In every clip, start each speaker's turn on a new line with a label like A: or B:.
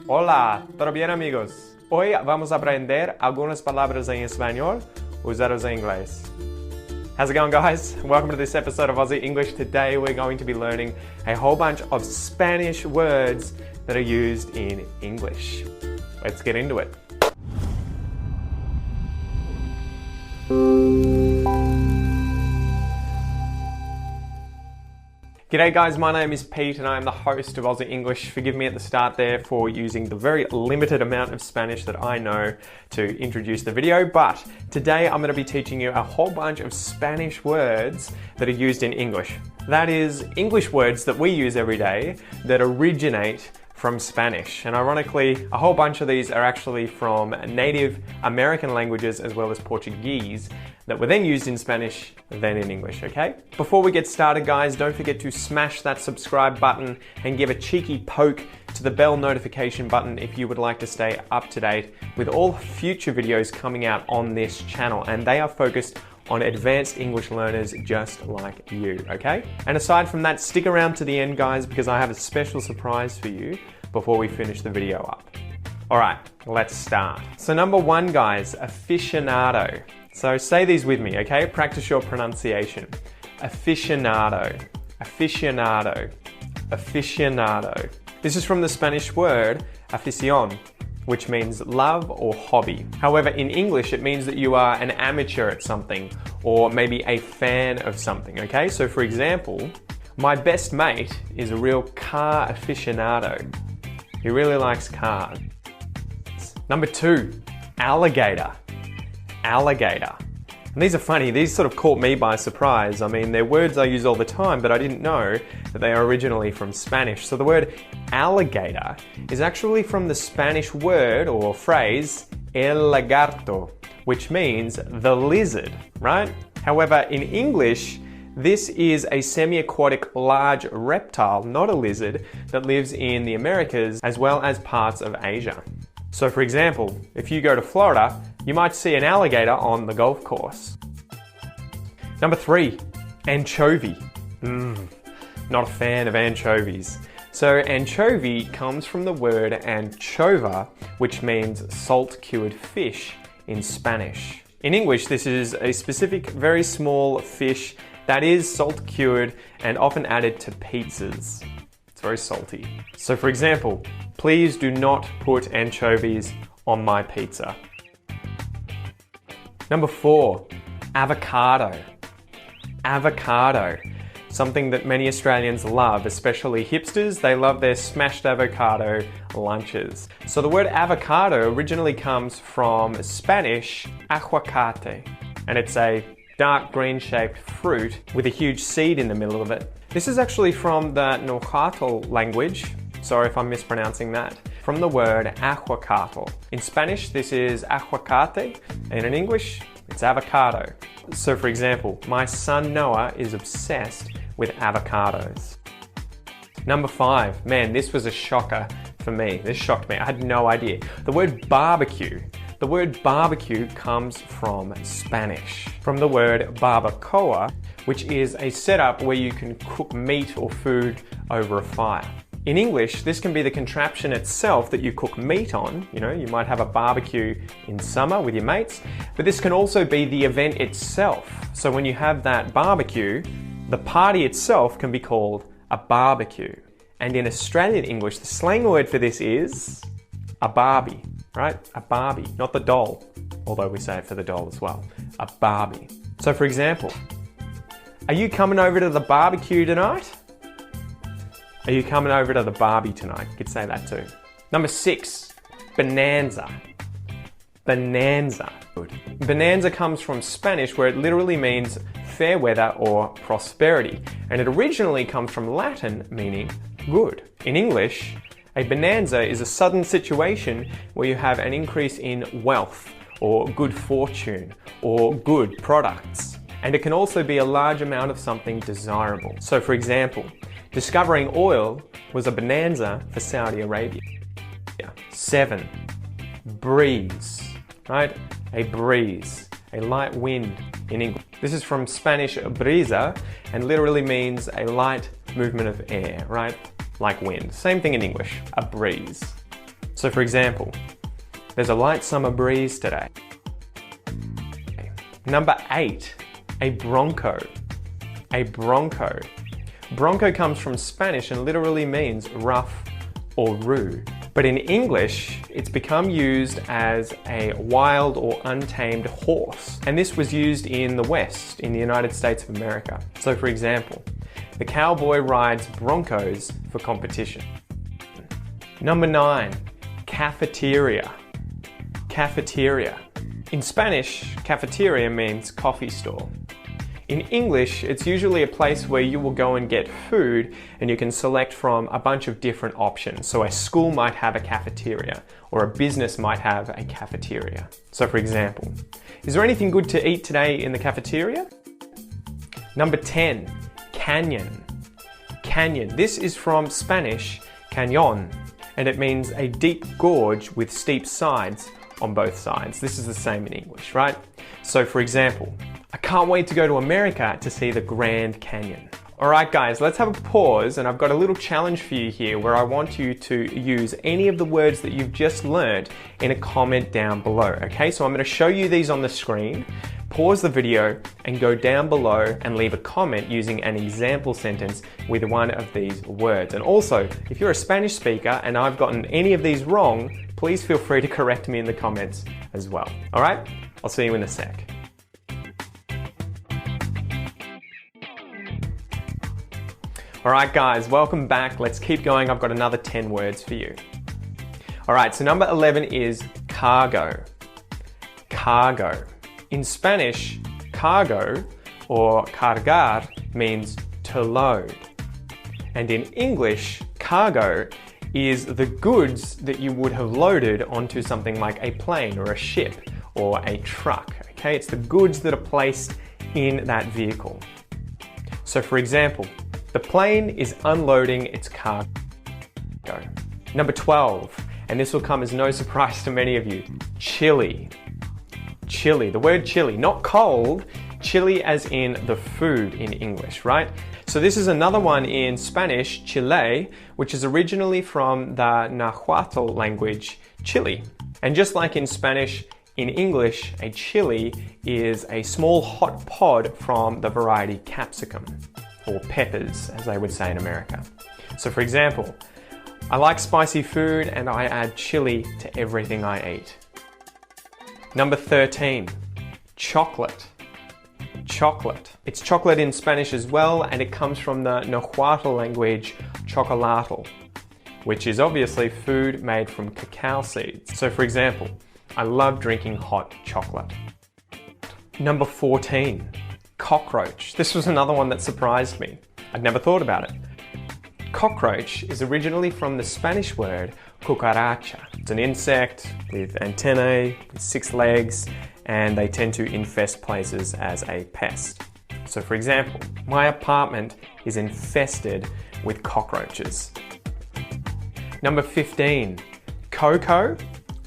A: Hola, ¿todo bien amigos? Hoy vamos a aprender algunas palabras en español usadas en inglés. How's it going, guys? Welcome to this episode of Aussie English. Today we're going to be learning a whole bunch of Spanish words that are used in English. Let's get into it. G'day guys, my name is Pete and I am the host of Aussie English. Forgive me at the start there for using the very limited amount of Spanish that I know to introduce the video, but today I'm going to be teaching you a whole bunch of Spanish words that are used in English. That is, English words that we use every day that originate from Spanish. And ironically, a whole bunch of these are actually from native American languages as well as Portuguese that were then used in Spanish, then in English, okay? Before we get started, guys, don't forget to smash that subscribe button and give a cheeky poke to the bell notification button if you would like to stay up to date with all future videos coming out on this channel. And they are focused on advanced English learners just like you, okay? And aside from that, stick around to the end, guys, because I have a special surprise for you before we finish the video up. All right, let's start. So number one, guys, aficionado. So say these with me, okay? Practice your pronunciation. Aficionado, aficionado, aficionado. This is from the Spanish word afición, which means love or hobby. However, in English, it means that you are an amateur at something or maybe a fan of something, okay? So for example, my best mate is a real car aficionado. He really likes cars. Number two, alligator. Alligator. And these are funny, these sort of caught me by surprise. I mean, they're words I use all the time, but I didn't know that they are originally from Spanish. So the word alligator is actually from the Spanish word or phrase el lagarto, which means the lizard, right? However, in English, this is a semi-aquatic large reptile, not a lizard, that lives in the Americas as well as parts of Asia. So for example, if you go to Florida, you might see an alligator on the golf course. Number three, anchovy. Not a fan of anchovies. So anchovy comes from the word anchovy, which means salt-cured fish in Spanish. In English, this is a specific, very small fish that is salt-cured and often added to pizzas. It's very salty. So for example, please do not put anchovies on my pizza. Number four, avocado. Avocado. Something that many Australians love, especially hipsters. They love their smashed avocado lunches. So the word avocado originally comes from Spanish aguacate, and it's a dark green shaped fruit with a huge seed in the middle of it. This is actually from the Nahuatl language. Sorry if I'm mispronouncing that. From the word aguacate. In Spanish, this is aguacate, and in English, it's avocado. So for example, my son Noah is obsessed with avocados. Number five, man, this was a shocker for me. This shocked me. I had no idea. The word barbecue. The word barbecue comes from Spanish, from the word barbacoa, which is a setup where you can cook meat or food over a fire. In English, this can be the contraption itself that you cook meat on. You know, you might have a barbecue in summer with your mates, but this can also be the event itself. So when you have that barbecue, the party itself can be called a barbecue. And in Australian English, the slang word for this is a barbie, right? A barbie, not the doll, although we say it for the doll as well. A barbie. So for example, are you coming over to the barbecue tonight? Are you coming over to the Barbie tonight? You could say that too. Number six, bonanza. Bonanza. Bonanza comes from Spanish where it literally means fair weather or prosperity. And it originally comes from Latin meaning good. In English, a bonanza is a sudden situation where you have an increase in wealth or good fortune or good products. And it can also be a large amount of something desirable. So for example, discovering oil was a bonanza for Saudi Arabia. 7. Breeze, right? A breeze, a light wind in English. This is from Spanish brisa and literally means a light movement of air, right? Like wind. Same thing in English, a breeze. So for example, there's a light summer breeze today. Number 8, a bronco. A bronco. Bronco comes from Spanish and literally means rough or rude. But in English, it's become used as a wild or untamed horse. And this was used in the West, in the United States of America. So for example, the cowboy rides broncos for competition. Number 9, cafeteria. Cafeteria. In Spanish, cafeteria means coffee store. In English, it's usually a place where you will go and get food and you can select from a bunch of different options. So a school might have a cafeteria or a business might have a cafeteria. So for example, is there anything good to eat today in the cafeteria? Number 10, canyon. Canyon. This is from Spanish, cañón, and it means a deep gorge with steep sides on both sides. This is the same in English, right? So for example, I can't wait to go to America to see the Grand Canyon. All right, guys, let's have a pause, and I've got a little challenge for you here where I want you to use any of the words that you've just learned in a comment down below, okay? So I'm going to show you these on the screen. Pause the video and go down below and leave a comment using an example sentence with one of these words. And also, if you're a Spanish speaker and I've gotten any of these wrong, please feel free to correct me in the comments as well. All right? I'll see you in a sec. All right, guys, welcome back. Let's keep going. I've got another 10 words for you. All right, so number 11 is cargo. Cargo. In Spanish, cargo or cargar means to load. And in English, cargo is the goods that you would have loaded onto something like a plane or a ship or a truck. Okay, it's the goods that are placed in that vehicle. So for example, the plane is unloading its cargo. Number 12, and this will come as no surprise to many of you, chili. Chili, the word chili, not cold, chili as in the food in English, right? So this is another one in Spanish, chile, which is originally from the Nahuatl language, chili. And just like in Spanish, in English, a chili is a small hot pod from the variety capsicum, or peppers, as they would say in America. So for example, I like spicy food and I add chili to everything I eat. Number 13, chocolate. Chocolate. It's chocolate in Spanish as well, and it comes from the Nahuatl language, chocolatl, which is obviously food made from cacao seeds. So for example, I love drinking hot chocolate. Number 14, cockroach. This was another one that surprised me. I'd never thought about it. Cockroach is originally from the Spanish word cucaracha. It's an insect with antennae, with 6 legs, and they tend to infest places as a pest. So for example, my apartment is infested with cockroaches. Number 15, cocoa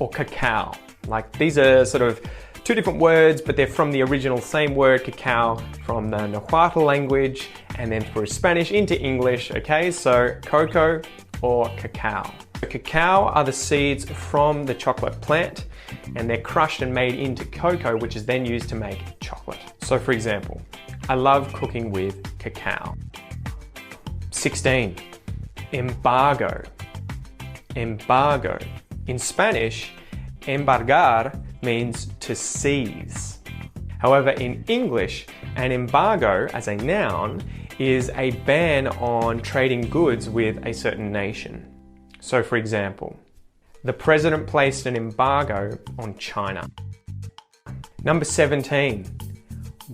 A: or cacao. Like, these are sort of two different words, but they're from the original same word, cacao, from the Nahuatl language, and then through Spanish into English, okay? So cocoa or cacao. Cacao are the seeds from the chocolate plant, and they're crushed and made into cocoa, which is then used to make chocolate. So for example, I love cooking with cacao. 16, embargo. Embargo. In Spanish, embargar means to seize. However, in English, an embargo as a noun is a ban on trading goods with a certain nation. So for example, the president placed an embargo on China. Number 17,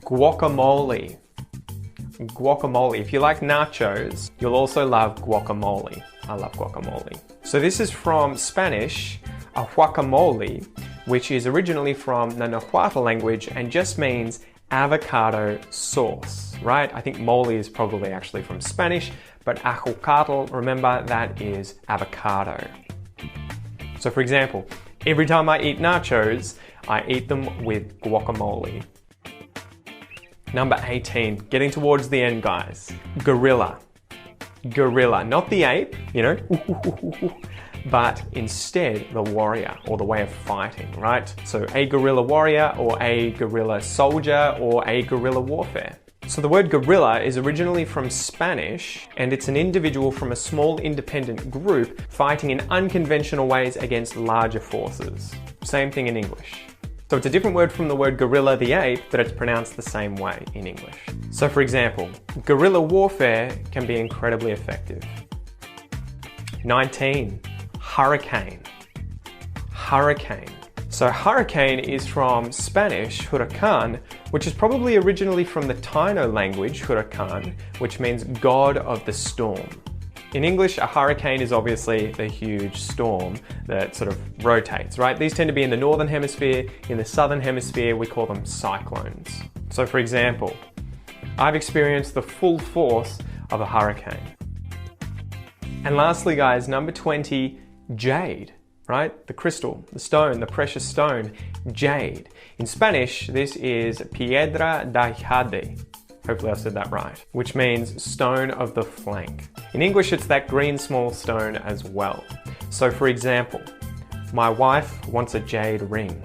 A: guacamole. Guacamole. If you like nachos, you'll also love guacamole. I love guacamole. So this is from Spanish, a guacamole, which is originally from the Nahuatl language and just means avocado sauce, right? I think mole is probably actually from Spanish, but aguacatl, remember, that is avocado. So for example, every time I eat nachos, I eat them with guacamole. Number 18, getting towards the end, guys. Gorilla. Gorilla, not the ape, you know, but instead the warrior or the way of fighting, right? So a guerrilla warrior or a guerrilla soldier or a guerrilla warfare. So the word guerrilla is originally from Spanish, and it's an individual from a small independent group fighting in unconventional ways against larger forces. Same thing in English. So it's a different word from the word gorilla the ape, but it's pronounced the same way in English. So for example, guerrilla warfare can be incredibly effective. 19. Hurricane. Hurricane. So hurricane is from Spanish huracan, which is probably originally from the Taino language huracan, which means god of the storm. In English, a hurricane is obviously the huge storm that sort of rotates, right? These tend to be in the northern hemisphere. In the southern hemisphere, we call them cyclones. So for example, I've experienced the full force of a hurricane. And lastly, guys, number 20, jade. Right? The crystal, the stone, the precious stone, jade. In Spanish, this is piedra de jade. Hopefully I said that right, which means stone of the flank. In English, it's that green small stone as well. So for example, my wife wants a jade ring.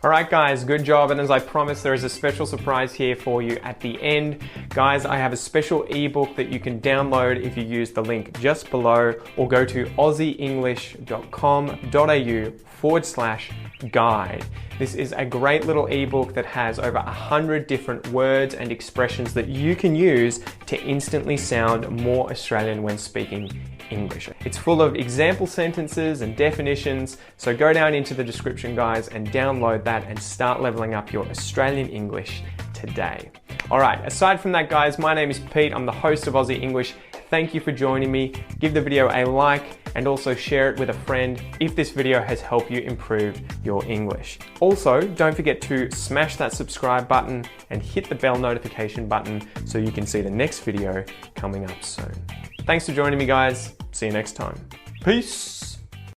A: All right, guys, good job. And as I promised, there is a special surprise here for you at the end. Guys, I have a special ebook that you can download if you use the link just below or go to aussieenglish.com.au/guide. This is a great little ebook that has over 100 different words and expressions that you can use to instantly sound more Australian when speaking English. It's full of example sentences and definitions, so go down into the description, guys, and download that and start leveling up your Australian English today. All right, aside from that, guys, my name is Pete. I'm the host of Aussie English. Thank you for joining me. Give the video a like and also share it with a friend if this video has helped you improve your English. Also, don't forget to smash that subscribe button and hit the bell notification button so you can see the next video coming up soon. Thanks for joining me, guys. See you next time. Peace.